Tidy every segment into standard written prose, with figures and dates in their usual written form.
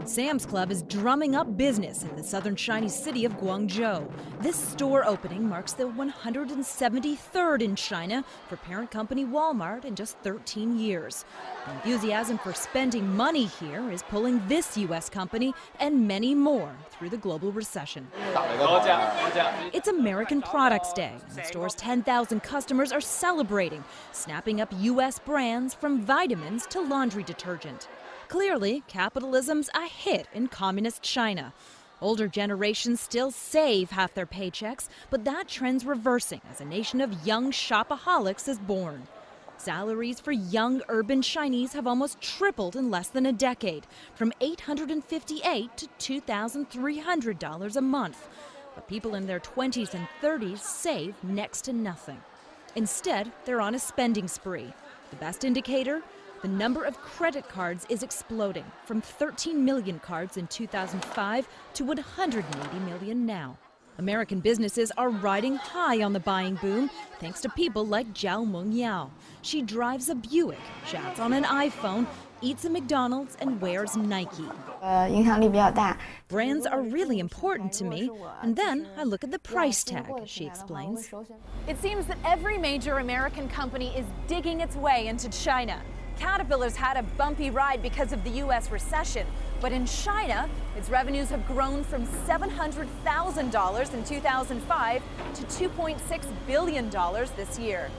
Sam's Club is drumming up business in the southern Chinese city of Guangzhou. This store opening marks the 173rd in China for parent company Walmart in just 13 years. The enthusiasm for spending money here is pulling this U.S. company and many more through the global recession. It's American Products Day, and the store's 10,000 customers are celebrating, snapping up U.S. brands from vitamins to laundry detergent. Clearly, capitalism's a hit in communist China. Older generations still save half their paychecks, but that trend's reversing as a nation of young shopaholics is born. Salaries for young urban Chinese have almost tripled in less than a decade, from $858 to $2,300 a month. But people in their 20s and 30s save next to nothing. Instead, they're on a spending spree. The best indicator? The number of credit cards is exploding, from 13 million cards in 2005 to 180 million now. American businesses are riding high on the buying boom thanks to people like Zhao Mengyao. She drives a Buick, chats on an iPhone, eats at McDonald's, and wears Nike. Brands are really important to me, and then I look at the price tag, she explains. It seems that every major American company is digging its way into China. Caterpillar's had a bumpy ride because of the U.S. recession, but in China, its revenues have grown from $700,000 in 2005 to $2.6 billion this year.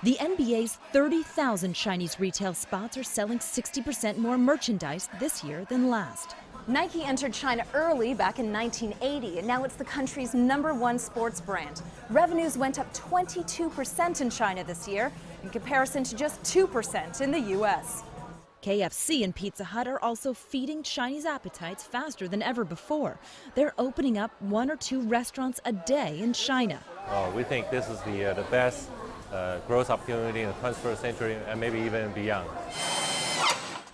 The NBA's 30,000 Chinese retail spots are selling 60% more merchandise this year than last. Nike entered China early back in 1980, and now it's the country's #1 sports brand. Revenues went up 22% in China this year, in comparison to just 2% in the U.S. KFC and Pizza Hut are also feeding Chinese appetites faster than ever before. They're opening up 1 or 2 restaurants a day in China. We think this is the best growth opportunity in the 21st century and maybe even beyond.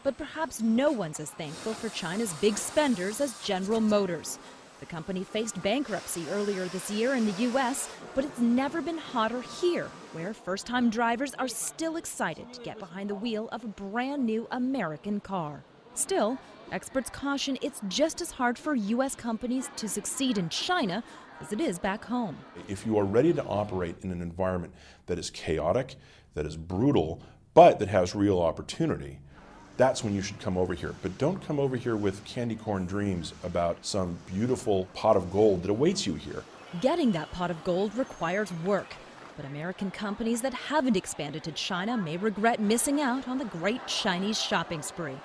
But perhaps no one's as thankful for China's big spenders as General Motors. The company faced bankruptcy earlier this year in the U.S., but it's never been hotter here, where first-time drivers are still excited to get behind the wheel of a brand-new American car. Still, experts caution it's just as hard for U.S. companies to succeed in China as it is back home. If you are ready to operate in an environment that is chaotic, that is brutal, but that has real opportunity, that's when you should come over here. But don't come over here with candy corn dreams about some beautiful pot of gold that awaits you here. Getting that pot of gold requires work. But American companies that haven't expanded to China may regret missing out on the great Chinese shopping spree.